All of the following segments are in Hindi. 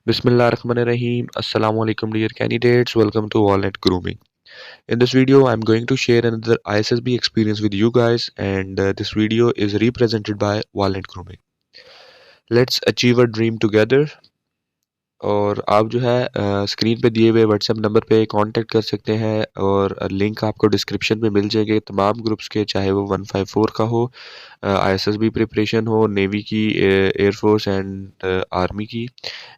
Bismillahirrahmanirrahim. Assalamu alaikum dear candidates. Welcome to Walnut Grooming. In this video, I'm going to share another ISSB experience with you guys, and this video is represented by Walnut Grooming. Let's achieve a dream together. और आप जो है स्क्रीन पे दिए हुए व्हाट्सएप नंबर पे कांटेक्ट कर सकते हैं और लिंक आपको डिस्क्रिप्शन में मिल जाएंगे तमाम ग्रुप्स के, चाहे वो 154 का हो, आईएसएसबी प्रिपरेशन हो, नेवी की, एयरफोर्स एंड आर्मी की,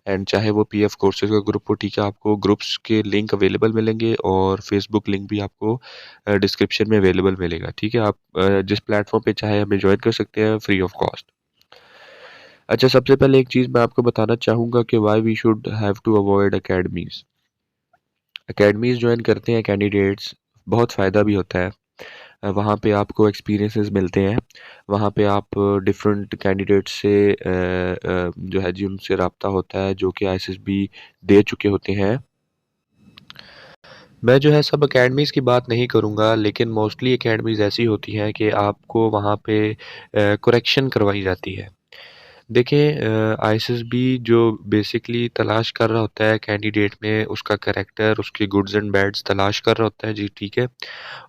एंड चाहे वो पीएफ कोर्सेज का ग्रुप हो। ठीक है, आपको ग्रुप्स के लिंक अवेलेबल मिलेंगे और फेसबुक लिंक भी आपको डिस्क्रिप्शन में अवेलेबल मिलेगा। ठीक है, आप जिस प्लेटफॉर्म पे चाहे हमें ज्वाइन कर सकते हैं फ्री ऑफ कॉस्ट। अच्छा, सबसे पहले एक चीज़ मैं आपको बताना चाहूँगा कि why we should have to avoid academies. Academies join करते हैं कैंडिडेट्स, बहुत फ़ायदा भी होता है। वहाँ पे आपको एक्सपीरियंसेस मिलते हैं, वहाँ पे आप डिफरेंट कैंडिडेट्स से जो है जी उनसे रब्ता होता है जो कि आईएसएसबी दे चुके होते हैं। मैं जो है सब अकेडमीज़ की बात नहीं करूँगा, लेकिन मोस्टली अकेडमीज़ ऐसी होती हैं कि आपको वहाँ पे करेक्शन करवाई जाती है। देखिए, आईएसएसबी जो बेसिकली तलाश कर रहा होता है कैंडिडेट में, उसका कैरेक्टर, उसके गुड्स एंड बैड्स तलाश कर रहा होता है जी, ठीक है।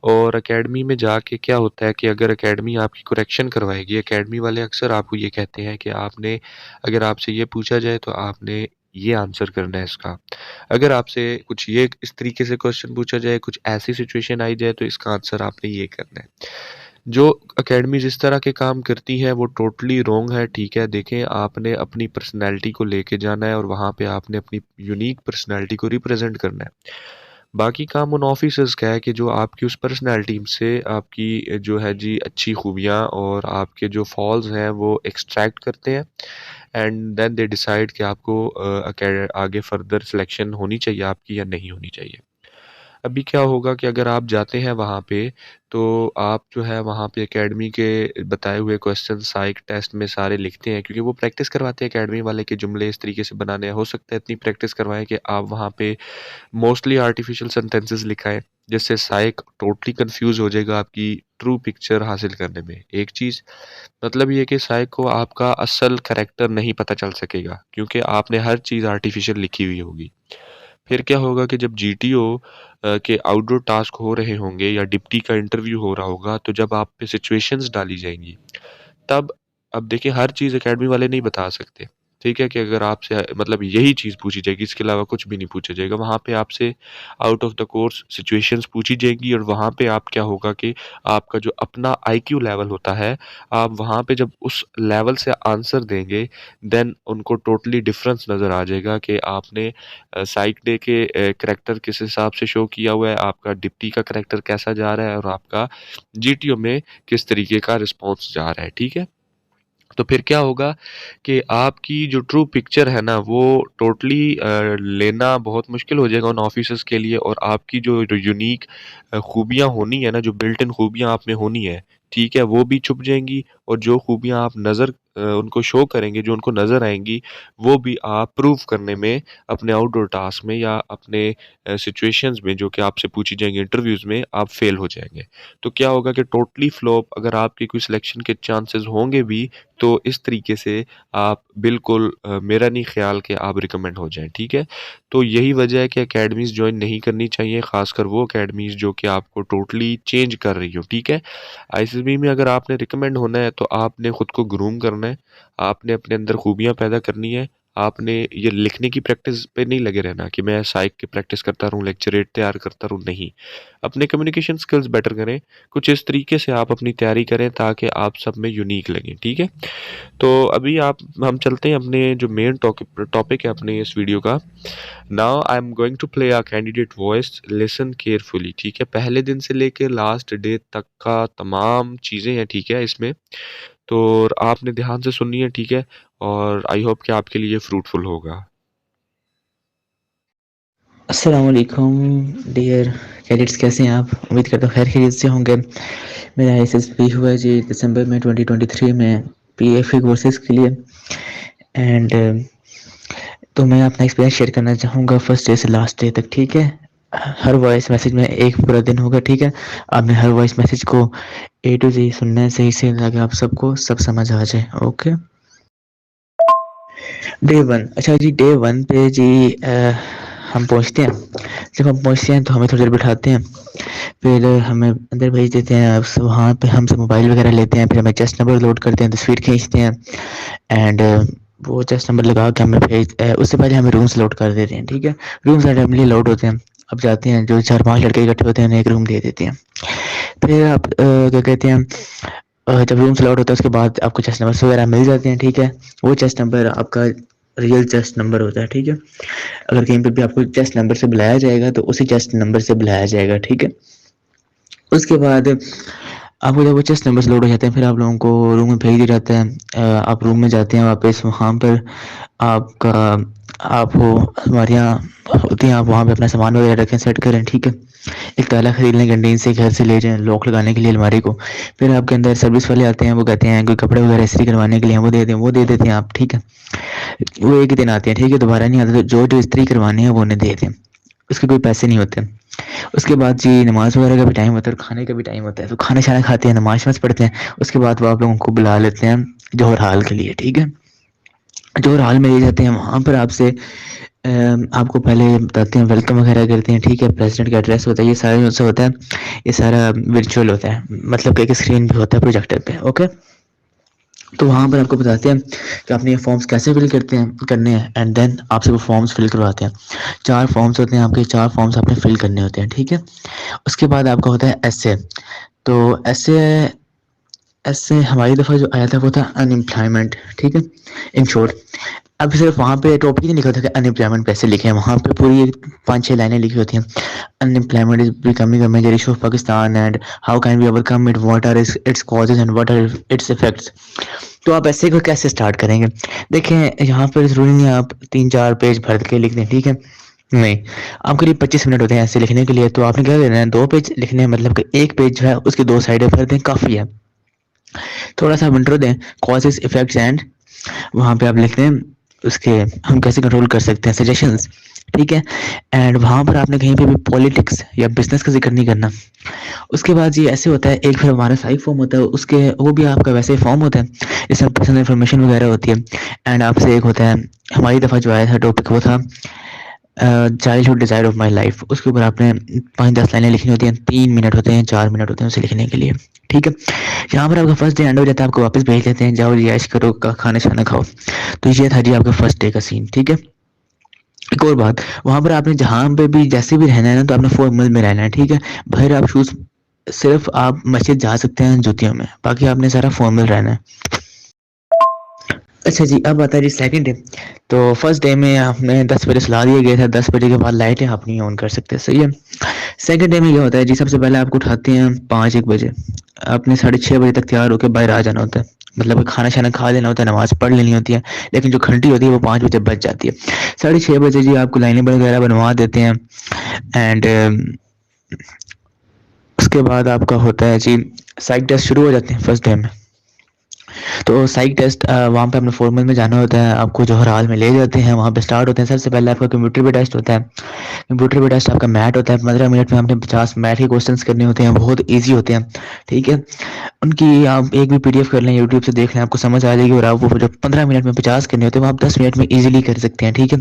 और एकेडमी में जाके क्या होता है कि अगर एकेडमी आपकी करेक्शन करवाएगी, एकेडमी वाले अक्सर आपको ये कहते हैं कि आपने, अगर आपसे ये पूछा जाए तो आपने ये आंसर करना है इसका। अगर आपसे कुछ ये इस तरीके से क्वेश्चन पूछा जाए, कुछ ऐसी सिचुएशन आई जाए, तो इसका आंसर आपने ये करना है। जो अकेडमीज़ इस तरह के काम करती हैं वो टोटली रॉन्ग है। ठीक है, देखें, आपने अपनी पर्सनैलिटी को लेके जाना है और वहाँ पे आपने अपनी यूनिक पर्सनैलिटी को रिप्रेजेंट करना है। बाकी काम उन ऑफिसर्स का है कि जो आपकी उस पर्सनैलिटी से आपकी जो है जी अच्छी खूबियाँ और आपके जो फॉल्स हैं वो एक्सट्रैक्ट करते हैं, एंड देन दे डिसाइड कि आपको आगे फर्दर सिलेक्शन होनी चाहिए आपकी या नहीं होनी चाहिए। अभी क्या होगा कि अगर आप जाते हैं वहाँ पे, तो आप जो है वहाँ पे एकेडमी के बताए हुए क्वेश्चन साइक टेस्ट में सारे लिखते हैं, क्योंकि वो प्रैक्टिस करवाते हैं एकेडमी वाले के जुमले इस तरीके से बनाने हैं। हो सकता है इतनी प्रैक्टिस करवाएं कि आप वहाँ पे मोस्टली आर्टिफिशियल सेंटेंसेस लिखाएं, जिससे साइक टोटली कंफ्यूज हो जाएगा आपकी ट्रू पिक्चर हासिल करने में। एक चीज़ मतलब ये कि साइक को आपका असल कैरेक्टर नहीं पता चल सकेगा, क्योंकि आपने हर चीज़ आर्टिफिशियल लिखी हुई होगी। फिर क्या होगा कि जब जीटीओ के आउटडोर टास्क हो रहे होंगे या डिप्टी का इंटरव्यू हो रहा होगा, तो जब आप पे सिचुएशंस डाली जाएंगी, तब अब देखिए हर चीज़ एकेडमी वाले नहीं बता सकते। ठीक है, कि अगर आपसे मतलब यही चीज़ पूछी जाएगी, इसके अलावा कुछ भी नहीं पूछा जाएगा। वहाँ पे आपसे out of the course situations पूछी जाएगी और वहाँ पे आप क्या होगा कि आपका जो अपना आईक्यू लेवल होता है, आप वहाँ पे जब उस लेवल से आंसर देंगे, देन उनको टोटली डिफरेंस नज़र आ जाएगा कि आपने साइक डे के करैक्टर किस हिसाब से शो किया हुआ है, आपका डिप्टी का करैक्टर कैसा जा रहा है और आपका जीटीओ में किस तरीके का रिस्पॉन्स जा रहा है। ठीक है? तो फिर क्या होगा कि आपकी जो ट्रू पिक्चर है ना, वो टोटली लेना बहुत मुश्किल हो जाएगा उन ऑफिसर्स के लिए, और आपकी जो यूनिक खूबियाँ होनी है ना, जो बिल्ट इन खूबियाँ आप में होनी है, ठीक है, वो भी छुप जाएंगी। और जो खूबियाँ आप उनको शो करेंगे, जो उनको नज़र आएंगी, वो भी आप प्रूव करने में अपने आउटडोर टास्क में या अपने सिचुएशंस में जो कि आपसे पूछी जाएंगी इंटरव्यूज़ में, आप फेल हो जाएंगे। तो क्या होगा कि टोटली फ्लॉप, अगर आपकी कोई सिलेक्शन के चांसेस होंगे भी, तो इस तरीके से आप बिल्कुल मेरा नहीं ख्याल कि आप रिकमेंड हो जाएँ। ठीक है? तो यही वजह है कि अकेडमीज़ जॉइन नहीं करनी चाहिए, ख़ासकर वो अकेडमीज़ जो कि आपको टोटली चेंज कर रही हो। ठीक है? आईएसएसबी में अगर आपने रिकमेंड होना है, तो आपने खुद को ग्रूम करना है, आपने अपने अंदर खूबियाँ पैदा करनी है। आपने ये लिखने की प्रैक्टिस पे नहीं लगे रहना कि मैं साइक की प्रैक्टिस करता रहूँ, लेक्चरेट तैयार करता रहूँ, नहीं। अपने कम्युनिकेशन स्किल्स बेटर करें, कुछ इस तरीके से आप अपनी तैयारी करें ताकि आप सब में यूनिक लगें। ठीक है? तो अभी आप हम चलते हैं अपने जो मेन टॉपिक है अपने इस वीडियो का। Now I am going to play a candidate voice, listen carefully. ठीक है, पहले दिन से लेकर लास्ट डे तक का तमाम चीज़ें हैं, ठीक है, इसमें तो आपने ध्यान से सुननी है। ठीक है, और आई होप कि आपके लिए फ्रूटफुल होगा। अस्सलाम वालेकुम डियर कैडेट्स, कैसे हैं आप? उम्मीद करता हूँ खैर खैरियत से होंगे। मेरा एसएसबी हुआ है जी दिसंबर में 2023 में पीएफए कोर्सेज के लिए, एंड तो मैं अपना एक्सपीरियंस शेयर करना चाहूँगा फर्स्ट डे से लास्ट डे तक। ठीक है, हर वॉइस मैसेज में एक पूरा दिन होगा। ठीक है, आपने हर वॉइस मैसेज को ए टू जी सुनना है सही से, ताकि आप सबको सब समझ आ जाए। ओके, डे 1 अच्छा जी, डे 1 पे जी हम पहुँचते हैं। जब हम पहुँचते हैं तो हमें थोड़ी देर बिठाते हैं, फिर हमें अंदर भेज देते हैं। अब वहाँ पे हम सब मोबाइल वगैरह लेते हैं, फिर हमें चेस्ट नंबर लोड करते हैं, तस्वीर खींचते हैं एंड वो चेस्ट नंबर लगा के हमें उससे पहले हमें रूम्स लोड कर देते हैं, ठीक है? रूम्स रैंडमली लोड होते हैं। अब जाते हैं, जो 4-5 लड़के इकट्ठे होते हैं उन्हें एक रूम दे देते हैं। फिर आप क्या कहते हैं, जब रूम्स अलॉट होता है उसके बाद आपको चेस्ट नंबर्स वगैरह मिल जाते हैं, ठीक है? वो चेस्ट नंबर आपका रियल चेस्ट नंबर होता है, ठीक है? अगर कहीं पे भी आपको चेस्ट नंबर से बुलाया जाएगा तो उसी चेस्ट नंबर से बुलाया जाएगा, ठीक है? उसके बाद आपको जब वो चेस्ट नंबर्स लोड हो जाते हैं, फिर आप लोगों को रूम में भेज दिया जाता है। आप रूम में जाते हैं वापस, वहाँ पर आपका आप वो हमारे यहाँ होती हैं, आप वहाँ पे अपना सामान वगैरह रखें, सेट करें, ठीक है? एक ताला खरीद लें कैंटीन से, घर से ले जाएँ लॉक लगाने के लिए अलमारी को। फिर आपके अंदर सर्विस वाले आते हैं, वो कहते हैं कोई कपड़े वगैरह इस्त्री करवाने के लिए वो दे दें, वो दे देते हैं आप, ठीक है? वो एक ही दिन आते हैं, ठीक है? दोबारा नहीं आते, तो जो-जो इस्त्री करवानी है वो उन्हें दे दें, उसके कोई पैसे नहीं होते। उसके बाद जी नमाज़ वगैरह का भी टाइम होता है और खाने का भी टाइम होता है, तो खाना-शाना खाते हैं, नमाज़-वमाज़ पढ़ते हैं, उसके बाद वो आप लोगों को बुला लेते हैं ज़ोहर हाल के लिए, ठीक है? ज़ोहर हाल में ले जाते हैं, वहाँ पर आपसे आपको पहले बताते हैं, वेलकम वगैरह करते हैं, ठीक है? प्रेज़िडेंट का एड्रेस होता है, ये सारा जो होता है, ये सारा वर्चुअल होता है, मतलब कि एक स्क्रीन पे होता है प्रोजेक्टर पे, ओके? तो वहाँ पर आपको बताते हैं कि आपने ये फॉर्म्स कैसे फिल करने हैं एंड देन आपसे वो फॉर्म्स फिल करवाते हैं। 4 फॉर्म्स होते हैं आपके, 4 फॉर्म्स आपने फिल करने होते हैं, ठीक है? उसके बाद आपका होता है एसे। तो एसे एसे हमारी दफ़ा जो आया था वो था अनएम्प्लॉयमेंट, ठीक है? इन शॉर्ट, अब सिर्फ वहाँ पे टॉपिक नहीं लिखा होता कि अनएम्प्लॉयमेंट कैसे लिखें, वहाँ पे पूरी 5-6 लाइनें लिखी होती हैं। Unemployment is becoming a major issue of Pakistan and how can we overcome it, what are its causes and what are its effects. तो आप ऐसे को कैसे स्टार्ट करेंगे? देखें, यहाँ पर ज़रूरी नहीं है आप 3-4 पेज भर के लिख दें, ठीक है? नहीं, आपके लिए 25 मिनट होते हैं ऐसे लिखने के लिए, तो आपने क्या करना है, 2 पेज लिखने हैं, मतलब कि 1 पेज जो है उसकी 2 साइडें भर दें, काफ़ी है। थोड़ा-सा आप इंट्रो दें, कॉजेज़, इफेक्ट्स एंड वहाँ पे आप लिख दें उसके हम कैसे कंट्रोल कर सकते हैं, सजेशंस, ठीक है? एंड वहाँ पर आपने कहीं पे भी पॉलिटिक्स या बिज़नेस का ज़िक्र नहीं करना। उसके बाद ये ऐसे होता है, एक फिर हमारा साइड फॉर्म होता है, उसके वो भी आपका वैसे ही फॉर्म होता है, जिसमें पर्सनल इन्फॉर्मेशन वगैरह होती है एंड आपसे एक होता है, हमारी दफ़ा जो आया था टॉपिक वो था childhood desire of my life. उसके ऊपर आपने 5-10 लाइनें लिखनी होती हैं, 3 मिनट होते हैं, 4 मिनट होते हैं उसे लिखने के लिए, ठीक है? यहाँ पर आपका फर्स्ट डे एंड हो जाता है, आपको वापस भेज देते हैं, जाओ रिहाइश करो, खाना-शाना खाओ। तो ये था जी आपका फर्स्ट डे का सीन, ठीक है? एक और बात, वहाँ पर आपने जहाँ पे भी जैसे भी रहना है ना, तो आपने फॉर्मल में रहना है, ठीक है? बाहर आप शूज़, सिर्फ आप मस्जिद जा सकते हैं जूतियों में, बाकी आपने सारा फॉर्मल रहना है। अच्छा जी, अब आता है जी सेकंड डे। तो फर्स्ट डे में हमें 10 बजे सुला दिया गया था, 10 बजे के बाद लाइटें आप नहीं ऑन कर सकते, सही है? सेकंड डे में क्या होता है जी, सबसे पहले आपको उठाते हैं 5-1 बजे, आपने 6:30 बजे तक तैयार होकर बाहर आ जाना होता है, मतलब खाना-शाना खा लेना होता है, नमाज़ पढ़ लेनी होती है, लेकिन जो घंटी होती है वो 5 बजे बज जाती है। 6:30 बजे जी आपको लाइनें वगैरह बनवा देते हैं एंड उसके बाद आपका होता है जी साइक टेस्ट शुरू हो जाते हैं फर्स्ट डे में। तो साइक टेस्ट वहाँ पे आपने फॉर्मल में जाना होता है, आपको जौहर हाल में ले जाते हैं, वहाँ पे स्टार्ट होते हैं। सबसे पहले आपका कंप्यूटर पे टेस्ट होता है, कंप्यूटर पे टेस्ट आपका मैथ होता है, 15 मिनट में आपने 50 मैथ के क्वेश्चंस करने होते हैं, बहुत ईजी होते हैं, ठीक है? उनकी आप एक भी पीडीएफ कर लें, यूट्यूब से देख लें, आपको समझ आ जाएगी और आप वो जो 15 मिनट में 50 करने होते हैं वो आप 10 मिनट में ईजिली कर सकते हैं, ठीक है?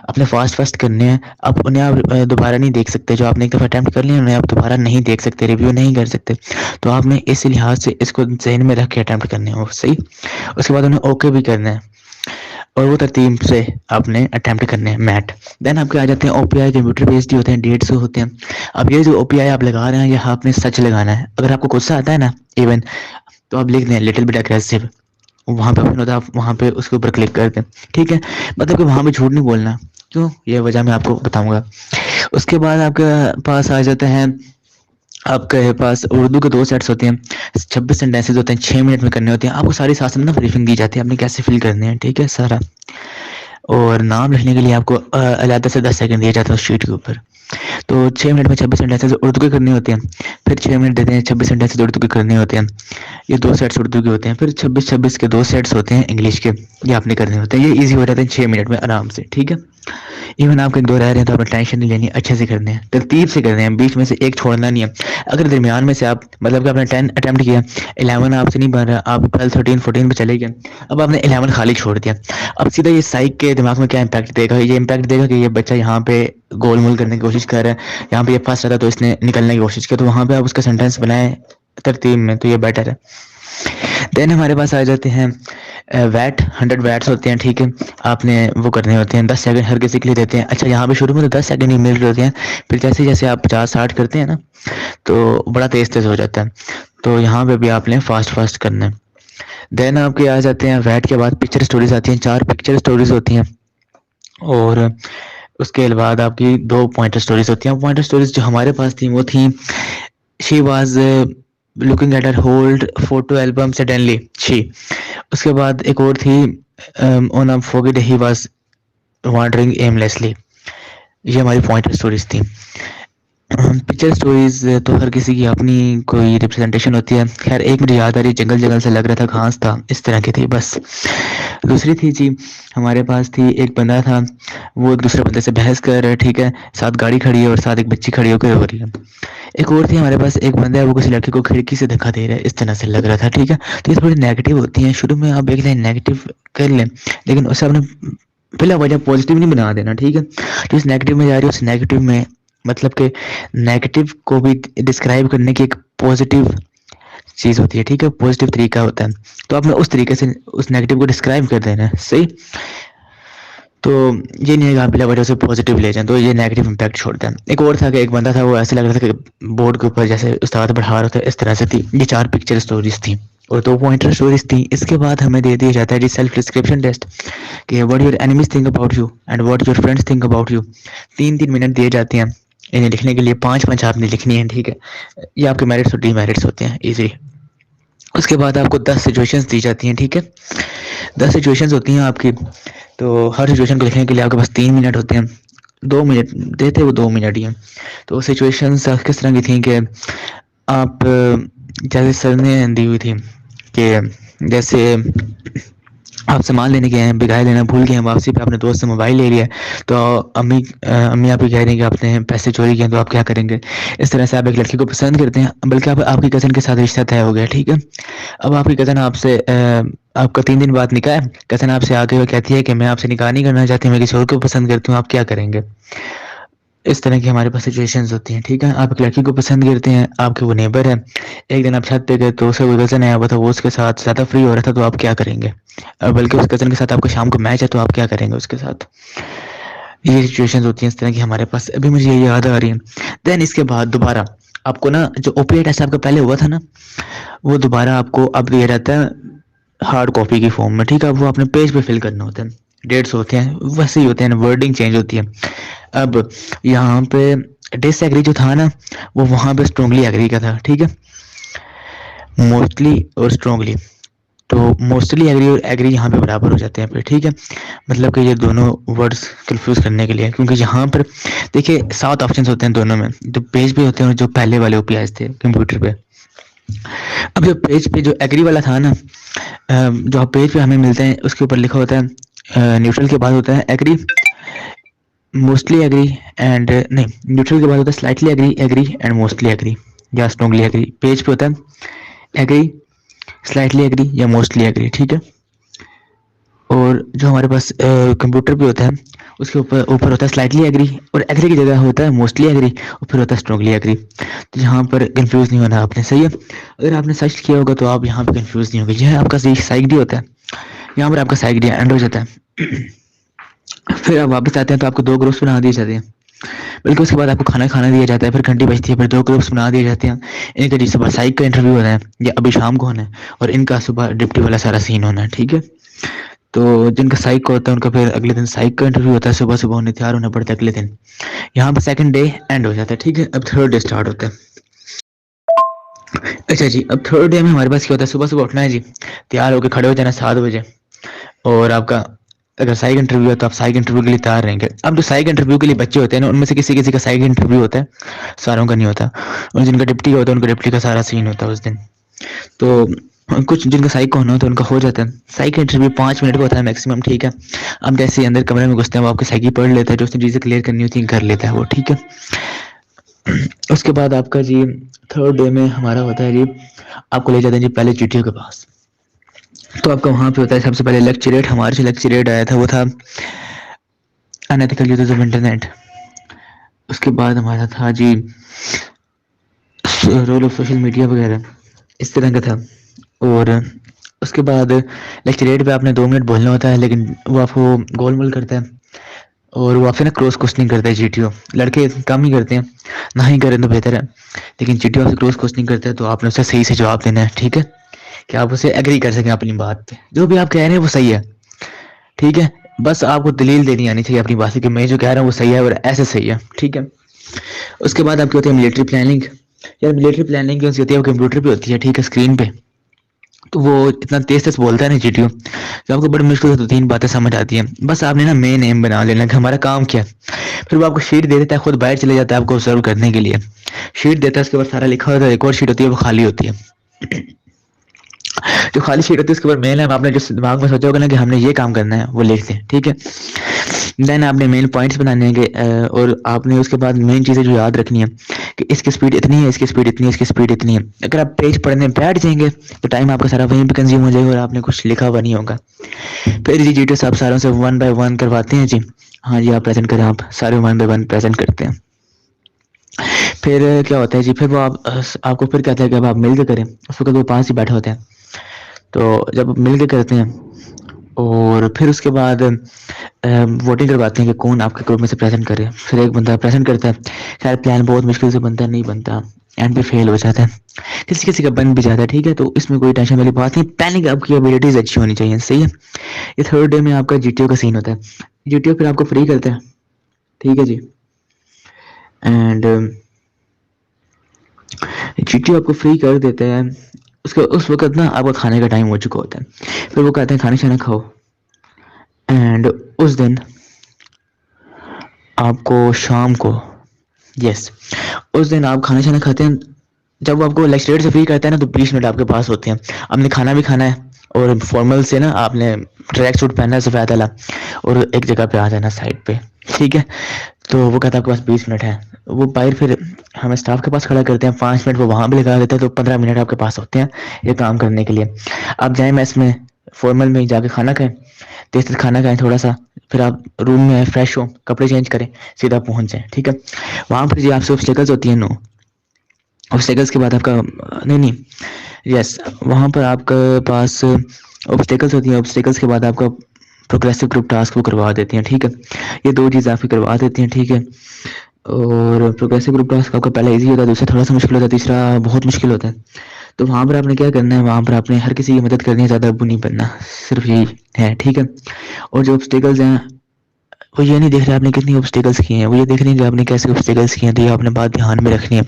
अपने फास्ट करने हैं, आप उन्हें आप दोबारा नहीं देख सकते, जो आपने एक दफ़ा अटेम्प्ट कर लिया उन्हें आप दोबारा नहीं देख सकते, रिव्यू नहीं कर सकते, तो आपने इस लिहाज से इसको ज़हन में रख के अटेम्प्ट करने हो, सही? उसके बाद उन्हें ओके भी करना है और वो तरतीब से आपने अटेम्प्ट करने हैं मैट। देन आपके आ जाते हैं ओपीआई, कंप्यूटर बेस्ड होते हैं, 150 होते हैं। अब ये जो ओपीआई आप लगा रहे हैं ये आपने सच लगाना है, अगर आपको गुस्सा आता है ना इवन, तो आप लिख दें लिटिल बिट एग्रेसिव, वहाँ पे ऑप्शन होता है, आप वहाँ पे उसके ऊपर क्लिक कर दें, ठीक है? मतलब कि वहाँ पे झूठ नहीं बोलना, क्यों, ये वजह मैं आपको बताऊंगा। उसके बाद आपके पास आ जाते हैं, आपके पास उर्दू के 2 सेट्स होते हैं, 26 सेंटेंसेस होते हैं, 6 मिनट में करने होते हैं। आपको सारी साथ में ना ब्रीफिंग दी जाती है, आपने कैसे फिल करने हैं, ठीक है सारा। और नाम लिखने के लिए आपको अलग से 10 सेकंड दिया जाता है उस शीट के ऊपर। तो 6 मिनट में 26 सेंटेंसेस उर्दू के करने होते हैं, फिर 6 मिनट देते हैं, 26 सेंटेंसेस उर्दू के करने होते हैं। ये 2 सेट्स उर्दू के होते हैं, फिर 26-26 के 2 सेट्स होते हैं इंग्लिश के, ये आपने करने होते हैं। ये ईज़ी हो जाते हैं 6 मिनट में आराम से, ठीक है? इवन आप कहीं दो रह रहे हैं तो आपने टेंशन नहीं लेनी, अच्छे से करने हैं, तरतीब से करने हैं, बीच में से एक छोड़ना नहीं है। अगर दरमियान में से आप मतलब कि आपने 10 अटेम्प्ट किया, 11 आपसे नहीं बन रहा, आप 12 13 14 पे चले गए, अब आपने 11 खाली छोड़ दिया, अब सीधा ये साइक के दिमाग में क्या इम्पैक्ट देगा, ये इम्पैक्ट देगा कि ये बच्चा यहाँ पे गोल मोल करने की कोशिश कर रहा है, यहाँ पे ये फंस रहा था तो इसने निकलने की कोशिश की, तो वहाँ पे आप उसका सेंटेंस बनाए तरतीब में, तो ये बेटर है। देन हमारे पास आ जाते हैं वैट, 100 वैट्स होते हैं, ठीक है, आपने वो करने होते हैं, 10 सेकंड हर किसी के लिए देते हैं। अच्छा, यहाँ पे शुरू में तो 10 सेकंड ही मिल रहे होते हैं, फिर जैसे जैसे आप 50-60 करते हैं ना तो बड़ा तेज तेज हो जाता है, तो यहाँ पे भी आपने फास्ट फास्ट करना है। देन आपके आ जाते हैं वैट के बाद पिक्चर स्टोरीज आती हैं, 4 पिक्चर स्टोरीज होती हैं, और उसके बाद आपकी 2 पॉइंटर स्टोरीज होती हैं। पॉइंटर स्टोरीज जो हमारे पास थी वो थी, she was looking at her hold photo album suddenly she, उसके बाद एक और थी on a foggy day he was wandering aimlessly. ये हमारी पॉइंटर स्टोरीज थी। पिक्चर स्टोरीज तो हर किसी की अपनी कोई रिप्रेजेंटेशन होती है। खैर एक मुझे याद आ रही, जंगल जंगल से लग रहा था घास था, इस तरह की थी बस। दूसरी थी जी, हमारे पास थी, एक बंदा था वो एक दूसरे बंदे से बहस कर रहा है, ठीक है, साथ गाड़ी खड़ी है और साथ एक बच्ची खड़ी होकर रो रही है। एक और थी हमारे पास, एक बंदा है वो किसी लड़के को खिड़की से धक्का दे रहा है, इस तरह से लग रहा था, ठीक है। तो ये थोड़ी नेगेटिव होती हैं, शुरू में आप एक लाइन नेगेटिव कर लें, लेकिन उसे आपने बिला वजह पॉजिटिव नहीं बना देना, ठीक है। तो इस नेगेटिव में जा रही है, उस नेगेटिव में मतलब कि नेगेटिव को भी डिस्क्राइब करने की एक पॉजिटिव चीज़ होती है, ठीक है, पॉजिटिव तरीका होता है, तो आपने उस तरीके से उस नेगेटिव को डिस्क्राइब कर देना है, सही। तो ये नहीं है कि आप बिना वजह से पॉजिटिव ले जाएं, तो ये नेगेटिव इम्पैक्ट छोड़ता है। एक और था कि एक बंदा था वो ऐसे लग रहा था कि बोर्ड के ऊपर जैसे उस्ताद पढ़ा रहा था, इस तरह से थी। ये 4 पिक्चर स्टोरीज थी और 2 पॉइंटर स्टोरीज थी। इसके बाद हमें दे दिया जाता है जी सेल्फ डिस्क्रिप्शन टेस्ट, कि what your enemies think about you and what your friends think about you. 3-3 minute दिए जाते हैं इन्हें लिखने के लिए, 5-5 आपने लिखनी है, ठीक है। ये आपके मेरिट्स और डीमेरिट्स होते हैं, इजी। उसके बाद आपको 10 सिचुएशंस दी जाती हैं, ठीक है, 10 सिचुएशंस होती हैं आपकी। तो हर सिचुएशन को लिखने के लिए आपके पास 3 मिनट होते हैं, 2 मिनट देते वो 2 मिनट ही हैं। तो सिचुएशंस किस तरह की थी कि आप जैसे सर ने दी हुई थी कि जैसे आप सामान लेने गए हैं, बिगाड़ लेना भूल गए हैं, वापसी पे अपने दोस्त से मोबाइल ले लिया है, तो अम्मी आप ही कह रही हैं कि आपने पैसे चोरी किए, तो आप क्या करेंगे। इस तरह से आप एक लड़की को पसंद करते हैं, बल्कि आप आपकी कज़न के साथ रिश्ता तय हो गया, ठीक है। अब आपकी कज़न आपसे आपका 3 दिन बाद निकाह है, कज़न आपसे आके वो कहती है कि मैं आपसे निकाह नहीं करना चाहती, मैं किसी और को पसंद करती हूँ, आप क्या करेंगे। इस तरह की हमारे पास सिचुएशंस होती हैं, ठीक है। आप एक लड़की को पसंद करते हैं, आपके वो नेबर है, एक दिन आप छत पे गए तो उसे कोई कज़न आया हुआ था, वो उसके साथ ज़्यादा फ्री हो रहा था, तो आप क्या करेंगे। बल्कि उस कज़न के साथ आपका शाम को मैच है, तो आप क्या करेंगे उसके साथ। ये सिचुएशंस होती हैं इस तरह की हमारे पास, अभी मुझे ये याद आ रही है। देन इसके बाद दोबारा आपको ना जो ओपीडी टेस्ट आपका पहले हुआ था ना, वो दोबारा आपको अब दिया जाता है हार्ड कॉपी की फॉर्म में, ठीक है। वो अपने पेज पे फिल करना होता है, डेट्स होते हैं वैसे ही होते हैं, वर्डिंग चेंज होती है। अब यहाँ पे डिसएग्री जो था ना, वो वहाँ पे स्ट्रांगली एग्री का था, ठीक है, मोस्टली और स्ट्रांगली। तो मोस्टली एग्री और एग्री यहाँ पे बराबर हो जाते हैं फिर, ठीक है। मतलब कि ये दोनों वर्ड्स कंफ्यूज करने के लिए, क्योंकि यहाँ पर देखिए 7 ऑप्शंस होते हैं दोनों में, जो पेज पे होते हैं और जो पहले वाले ओपीआईज थे कंप्यूटर पे। अब जो पेज पे जो एग्री वाला था ना, जो पेज पे हमें मिलते हैं उसके ऊपर लिखा होता है न्यूट्रल के बाद होता है एग्री, मोस्टली एग्री एंड नहीं, न्यूट्रल के बाद होता है slightly agree, agree and mostly agree या स्ट्रांगली एग्री। पेज पे होता है एग्री, स्लाइटली एग्री या मोस्टली एग्री, ठीक है। और जो हमारे पास कंप्यूटर पे होता है उसके ऊपर ऊपर होता है स्लाइटली एग्री, और एग्री की जगह होता है मोस्टली एग्री, और फिर होता है स्ट्रांगली एग्री। तो यहाँ पर कंफ्यूज नहीं होना आपने, सही है। अगर आपने सर्च किया होगा तो आप यहाँ पे कंफ्यूज नहीं होंगे। यह आपका साइक डी होता है, यहाँ पर आपका साइक डी एंड हो जाता है। फिर आप वापस आते हैं तो आपको 2 ग्रुप्स बना दिए जाते हैं, बल्कि उसके बाद आपको खाना खाना दिया जाता है, फिर घंटी बजती है, फिर 2 ग्रुप्स बना दिए जाते हैं। इनका जी सुबह साइक का इंटरव्यू होना है या अभी शाम को होना है, और इनका सुबह डिप्टी वाला सारा सीन होना है, ठीक है। तो जिनका साइक का होता है उनका फिर अगले दिन साइक का इंटरव्यू होता है, सुबह सुबह उन्हें तैयार होना पड़ता है अगले दिन। यहाँ पर सेकंड डे एंड हो जाता है, ठीक है। अब थर्ड डे स्टार्ट होता है। अच्छा जी, अब थर्ड डे में हमारे पास क्या होता है, सुबह सुबह उठना है जी, तैयार होकर खड़े हो जाना 7 बजे, और आपका अगर साइक इंटरव्यू है तो आप साइक इंटरव्यू के लिए तैयार रहेंगे। अब जो साइक इंटरव्यू के लिए बच्चे होते हैं ना, उनमें से किसी किसी का साइक इंटरव्यू होता है, सारों का नहीं होता, और जिनका डिप्टी होता है उनका डिप्टी का सारा सीन होता है उस दिन। तो कुछ जिनका साइको होना होता है उनका हो जाता है। साइक का इंटरव्यू 5 मिनट का होता है मैक्सिमम, ठीक है। अब जैसे ही अंदर कमरे में घुसते हैं वो आपकी साइकी पढ़ लेता है, जो उसने चीज़ें क्लियर करनी होती हैं कर लेता है वो, ठीक है। उसके बाद आपका जी थर्ड डे में हमारा होता है जी, आपको ले जाते हैं जी पहले जीटीओ के पास। तो आपका वहाँ पे होता है सबसे पहले लेक्चरेट, हमारे से लेक्चरेट आया था वो था अनएथिकल यूजेस ऑफ इंटरनेट। उसके बाद हमारा था जी रोल ऑफ सोशल मीडिया वगैरह, इस तरह का था। और उसके बाद लेक्चरेट पे आपने 2 मिनट बोलना होता है, लेकिन वो आपको गोलमोल करता है और वो आपसे ना क्रॉस क्वेश्चनिंग करता है जीटीओ। लड़के कम ही करते हैं, ना ही करें तो बेहतर है, लेकिन जीटीओ आपसे क्रॉस क्वेश्चनिंग करता है तो आपने उसे सही से जवाब देना है, ठीक है, कि आप उसे एग्री कर सकें अपनी बात पे। जो भी आप कह रहे हैं वो सही है, ठीक है। बस आपको दलील देनी आनी चाहिए अपनी बात से कि मैं जो कह रहा हूँ वो सही है और ऐसे सही है, ठीक है। उसके बाद आपकी होती है मिलिट्री प्लानिंग। यार मिलिट्री प्लानिंग कौन सी होती है, वो कंप्यूटर पे होती है, ठीक है, स्क्रीन पे। तो वो इतना तेज तेज बोलता है ना जीटीओ, तो आपको बड़ी मुश्किल से 2-3 बातें समझ आती हैं। बस आपने ना मेन एम बना लेना कि हमारा काम क्या है। फिर वो आपको शीट दे देता है, खुद बाहर चले जाता है आपको ऑब्जर्व करने के लिए। शीट देता है, उसके बाद सारा लिखा होता है, एक और शीट होती है वो खाली होती है। जो खाली शीट होती है उसके ऊपर मेन है, आपने जो दिमाग में सोचा होगा ना कि हमने ये काम करना है वो लिख दें, ठीक है। देन आपने मेन पॉइंट्स बनाने हैं और आपने उसके बाद मेन चीज़ें जो याद रखनी है कि इसकी स्पीड इतनी है, इसकी स्पीड इतनी है, इसकी स्पीड इतनी है। अगर आप पेज पढ़ने बैठ जाएंगे तो टाइम आपका सारा वहीं पे कंज्यूम हो जाएगा और आपने कुछ लिखा हुआ नहीं होगा। फिर जी जीटीओ साहब सारों से 1 बाय 1 करवाते हैं जी। हाँ जी, आप प्रेजेंट करें, आप सारे 1 बाय 1 प्रेजेंट करते हैं। फिर क्या होता है जी, फिर वो आपको फिर कहता है कि अब आप मिल के करें। उस वक्त वो पास ही बैठे होते हैं, तो जब मिल के करते हैं और फिर उसके बाद वोटिंग करवाते हैं कि कौन आपके ग्रुप में से प्रेजेंट करे। फिर एक बंदा प्रेजेंट करता है। खैर प्लान बहुत मुश्किल से बनता है, नहीं बनता, एंड पे फेल हो जाता है, किसी किसी का बन भी जाता है, ठीक है। तो इसमें कोई टेंशन वाली बात नहीं, प्लानिंग आपकी एबिलिटीज अच्छी होनी चाहिए, सही है। ये थर्ड डे में आपका जीटीओ का सीन होता है। जीटीओ फिर आपको फ्री करता है, ठीक है जी। एंड जीटीओ आपको फ्री कर देता है। उसके उस वक्त ना आपका खाने का टाइम हो चुका होता है। फिर वो कहते हैं खाना शाना खाओ। एंड उस दिन आपको शाम को, यस, उस दिन आप खाना शाना खाते हैं। जब वो आपको लेक्चरेट से फ्री करता है ना तो 20 मिनट आपके पास होते हैं। आपने खाना भी खाना है और फॉर्मल से ना आपने ट्रैक सूट पहनना है सफ़ेद वाला और एक जगह पे आ जाना साइड पे, ठीक है। तो वो कहता है आपके पास 20 मिनट है। वो बाहर फिर हमें स्टाफ के पास खड़ा करते हैं, 5 मिनट वो वहाँ पे लगा देते हैं, तो 15 मिनट आपके पास होते हैं ये काम करने के लिए। आप जाएँ मैस में, फॉर्मल में जाके खाना खाएं, तेज तेज खाना खाएं थोड़ा सा, फिर आप रूम में फ्रेश हो, कपड़े चेंज करें, सीधा पहुँच जाएँ, ठीक है। वहाँ पर जी आपसे ऑब्स्टेकल्स होती हैं, नो ऑब्स्टेकल्स के बाद आपका नहीं नहीं, यस, वहाँ पर आपके पास ऑब्स्टेकल्स होती हैं। ऑब्स्टेकल्स के बाद आपका प्रोग्रेसिव ग्रुप टास्क वो करवा देती हैं, ठीक है। ये 2 चीज़ आपकी करवा देती हैं, ठीक है। और प्रोग्रेसिव ग्रुप टास्क आपका पहला इजी होता है, दूसरा थोड़ा सा मुश्किल होता है, तीसरा बहुत मुश्किल होता है। तो वहाँ पर आपने क्या करना है, वहाँ पर आपने हर किसी की मदद करनी है, ज़्यादा अब्बू नहीं बनना, सिर्फ यही है, ठीक है। और जो ऑब्स्टेकल्स हैं वो ये नहीं देख रहे आपने कितनी ऑब्स्टेकल्स किए हैं, वो ये देख रहे हैं कि आपने कैसे ऑब्स्टेकल्स किए हैं, तो ये आपने बात ध्यान में रखनी है।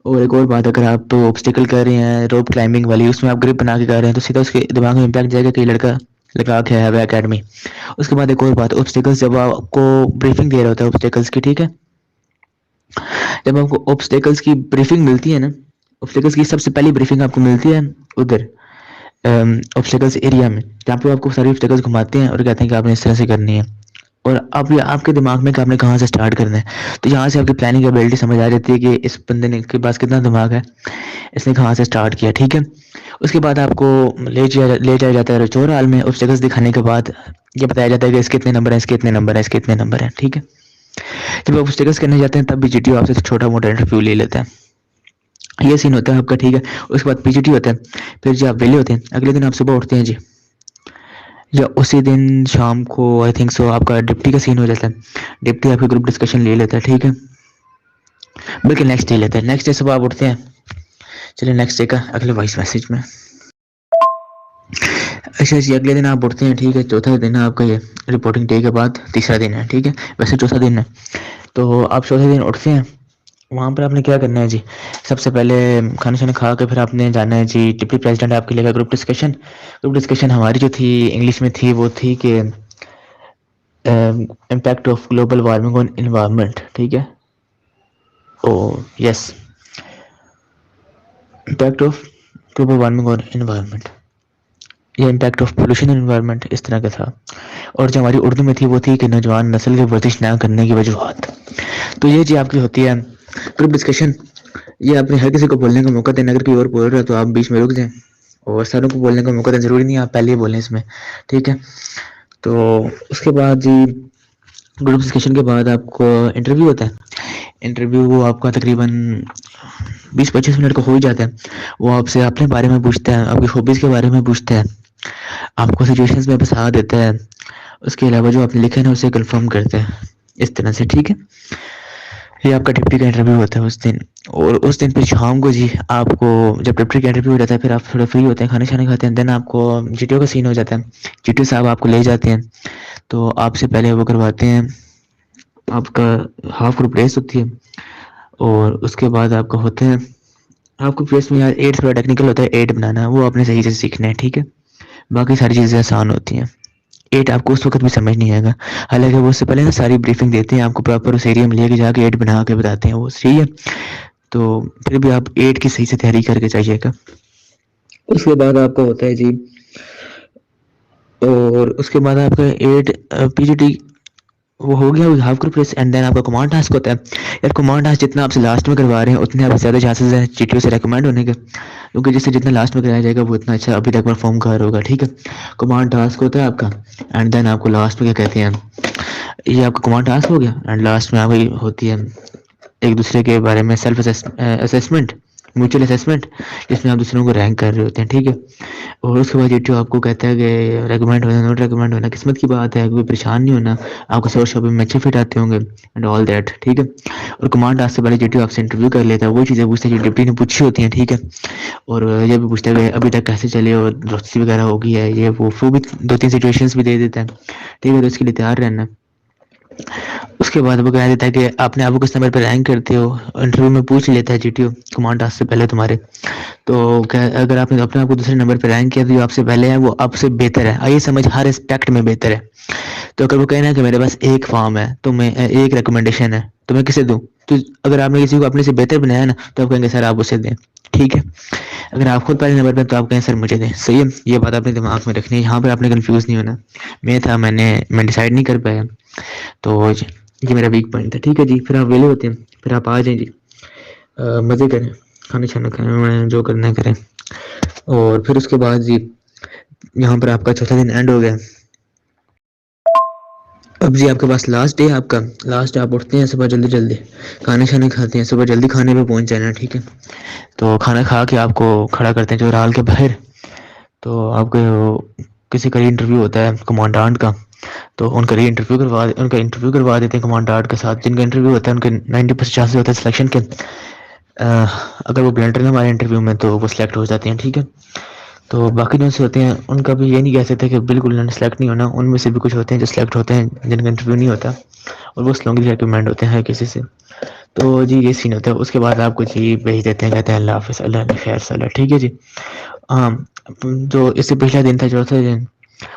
और एक और बात, अगर आप तो ऑब्स्टिकल कर रहे हैं रोप क्लाइंबिंग वाली, उसमें आप ग्रिप बना के कर रहे हैं तो सीधा उसके दिमाग में इम्पैक्ट जाएगा कि लड़का लगा के है एकेडमी। उसके बाद एक और बात, ऑब्स्टिकल्स जब आपको ब्रीफिंग दे रहा होता है ऑब्स्टिकल्स की, ठीक है, जब आपको ऑब्स्टिकल्स की ब्रीफिंग मिलती है ना, ऑब्स्टिकल्स की सबसे पहली ब्रीफिंग आपको मिलती है उधर ऑब्स्टिकल्स एरिया में, जहाँ पे आपको सारी ऑब्स्टिकल्स घुमाते हैं और कहते हैं कि आपने इस तरह से करनी है। और अब ये आपके दिमाग में कि आपने कहाँ से स्टार्ट करना है, तो यहाँ से आपकी प्लानिंग एबिलिटी समझ आ जाती है कि इस बंदे ने के पास कितना दिमाग है, इसने कहाँ से स्टार्ट किया, ठीक है। उसके बाद आपको ले जाया जाता है रचौर हाल में। ऑब्स्टेकल्स दिखाने के बाद ये बताया जाता है कि इसके इतने नंबर है, इसके इतने नंबर है, इसके इतने नंबर है, ठीक है। जब आप ऑब्स्टेकल्स करने जाते हैं तब भी जीटीओ आपसे छोटा मोटा इंटरव्यू ले लेता है। ये सीन होता है आपका, ठीक है। उसके बाद पीजीटी होता है। फिर जब आप वेले होते हैं अगले दिन आप सुबह उठते हैं जी, या उसी दिन शाम को आई थिंक सो आपका डिप्टी का सीन हो जाता है। डिप्टी आपके ग्रुप डिस्कशन ले लेता है, ठीक है, बल्कि नेक्स्ट डे लेता है। नेक्स्ट डे सुबह आप उठते हैं, चलिए नेक्स्ट डे का अगले वॉइस मैसेज में। अच्छा जी, अगले दिन आप उठते हैं, ठीक है, चौथा दिन है आपका, ये रिपोर्टिंग डे के बाद तीसरा दिन है, ठीक है, वैसे चौथा दिन है। तो आप चौथे दिन उठते हैं, वहाँ पर आपने क्या करना है जी, सबसे पहले खाना शाना खा के फिर आपने जाना है जी, डिप्टी प्रेसिडेंट आपके लेगा ग्रुप डिस्कशन। ग्रुप डिस्कशन हमारी जो थी इंग्लिश में थी, वो थी कि impact of global warming on environment, ठीक है। ओ yes, impact of global warming और एनवायरनमेंट, या impact of pollution in environment, इस तरह का था। और जो हमारी उर्दू में थी वो थी कि नौजवान नस्ल की वर्जिश ना करने की वजूहत। तो ये जी आपकी होती है ग्रुप डिस्कशन। ये आपने हर किसी को बोलने का मौका देना, अगर कोई और बोल रहा है तो आप बीच में रुक जाएं और सारों को बोलने का मौका दें, ज़रूरी नहीं आप पहले ही बोलें इसमें, ठीक है। तो उसके बाद जी ग्रुप डिस्कशन के बाद आपको इंटरव्यू होता है। इंटरव्यू वो आपका तकरीबन 20-25 मिनट का हो ही जाता है। वो आपसे अपने बारे में पूछता है, आपकी हॉबीज़ के बारे में पूछता है, आपको सिचुएशंस में फंसा देता है, उसके अलावा जो आपने लिखा है ना उसे कंफर्म करता है, इस तरह से, ठीक है। ये आपका डिप्टी का इंटरव्यू होता है उस दिन। और उस दिन फिर शाम को जी आपको, जब डिप्टी का इंटरव्यू हो जाता है फिर आप थोड़ा फ्री होते हैं, खाना शाना खाते हैं, देन आपको जीटीओ का सीन हो जाता है। जीटीओ साहब आपको ले जाते हैं, तो आपसे पहले वो करवाते हैं, आपका हाफ ग्रुप रेस होती है और उसके बाद आपका होता है, आपको प्रेस में यार 8 थोड़ा टेक्निकल होता है, 8 बनाना वो आपने सही से सीखना है, ठीक है। बाकी सारी चीज़ें आसान होती हैं। 8 आपको उस वक़्त भी समझ नहीं आएगा। हालाँकि वो उससे पहले ना सारी ब्रीफिंग देते हैं आपको, प्रॉपर उस एरिया में लेके जाके 8 बना के बताते हैं वो, सही है। तो फिर भी आप 8 की सही से तैयारी करके जाइएगा। उसके बाद आपका होता है जी, और उसके बाद आपका 8 पीजीटी वो हो गया, half group race, and then आपका कमांड टास्क होता है। यार कमांड टास्क जितना आपसे लास्ट में करवा रहे हैं उतने आपसे ज़्यादा चांसेस हैं जीटीओ से रिकमेंड होने के, क्योंकि जिससे जितना लास्ट में कराया जाएगा वो इतना अच्छा अभी तक परफॉर्म कर रहा होगा, ठीक है। कमांड टास्क होता है आपका, एंड देन आपको लास्ट में क्या कहते हैं, ये आपका कमांड टास्क हो गया, एंड लास्ट में आपकी होती है एक दूसरे के बारे में सेल्फ असेसमेंट, म्यूचुअल असेसमेंट, जिसमें आप दूसरों को रैंक कर रहे होते हैं, ठीक है। और उसके बाद जीटीओ आपको कहता है कि रेकमेंड होना, नॉट रेकमेंड होना किस्मत की बात है, कोई परेशान नहीं होना, आपको सोर्स शॉपिंग में अच्छे फिट आते होंगे एंड ऑल दैट, ठीक है। और कमांड टास्क से पहले जीटीओ आपसे इंटरव्यू कर लेता है, वो चीज़ें पूछते हैं जो डिप्टी ने पूछी होती हैं, ठीक है। और ये भी पूछता है कि अभी तक कैसे चले और दोस्ती वगैरह होगी है, ये वो भी 2-3 सिचुएशंस भी दे देता है, ठीक है। तो इसके लिए तैयार रहना। उसके बाद वो कह देता है कि आपने आपको किस नंबर पे रैंक करते हो, इंटरव्यू में पूछ लेता है जीटीओ कमांड टास्क से पहले तुम्हारे। तो क्या अगर आपने अपने आप को दूसरे नंबर पे रैंक किया तो जो आपसे पहले है वो आपसे बेहतर है, आइए समझ हर एस्पेक्ट में बेहतर है। तो अगर वो कहना है कि मेरे पास एक फॉर्म है तो मैं एक रिकमेंडेशन है तो मैं किसे दूं, तो अगर आपने किसी को अपने से बेहतर बनाया ना तो आप कहेंगे सर आप उसे दें, ठीक है। अगर आप खुद पहले नंबर पे तो आप कहें सर मुझे दें, सही है। ये बात आपने दिमाग में रखनी है, यहाँ पे आपने कंफ्यूज नहीं होना। मैं डिसाइड नहीं कर पाया, तो ये मेरा वीक पॉइंट था, ठीक है जी। फिर आप वेले होते हैं, फिर आप आ जाएं जी, मज़े करें, खाना छाना खाएं, जो करना है करें। और फिर उसके बाद जी यहाँ पर आपका चौथा दिन एंड हो गया। अब जी आपके पास लास्ट डे, आपका लास्ट आप उठते हैं सुबह जल्दी जल्दी, खाना शाना खाते हैं, सुबह जल्दी खाने पे पहुंच जाना, ठीक है। तो खाना खा के आपको खड़ा करते हैं चौराहा के बाहर। तो आपके किसी का इंटरव्यू होता है कमांडेंट का, तो उनका इंटरव्यू करवा देते हैं कमांडेंट के साथ। जिनका इंटरव्यू होता है उनके 90% चांसेस होते हैं सिलेक्शन के। अगर वो ब्लेंडर में हमारे इंटरव्यू में तो वो सिलेक्ट हो जाते हैं, ठीक है। तो बाकी जो से होते हैं उनका भी ये नहीं कह सकते कि बिल्कुल उन्होंने सेलेक्ट नहीं होना, उनमें से भी कुछ होते हैं जो सिलेक्ट होते हैं जिनका इंटरव्यू नहीं होता और वो स्ट्रांगली रिकमेंड होते हैं किसी से। तो जी ये सीन होता है। उसके बाद आपको जी भेज देते हैं, कहते हैं अल्लाह हाफ़िज़, अल्लाह ने खैर सलाह, ठीक है जी। हाँ, जो इससे पिछला दिन था चौथे दिन,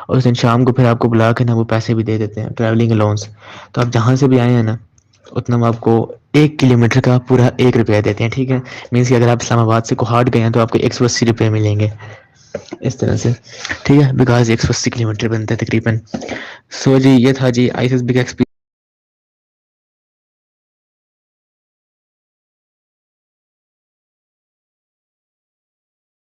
और उस दिन शाम को फिर आपको बुला के ना वो पैसे भी दे देते हैं, ट्रैवलिंग अलाउंस। तो आप जहाँ से भी आए हैं ना उतना वो आपको 1 किलोमीटर का पूरा 1 रुपया देते हैं, ठीक है। मीन्स कि अगर आप इस्लामाबाद से कोहाट गए हैं तो आपको 180 रुपये मिलेंगे, इस तरह से, ठीक है। बिकॉज 180 किलोमीटर बनता है तकरीबन। सो जी ये था जी आईसीएस बिग एक्सपीरियंस।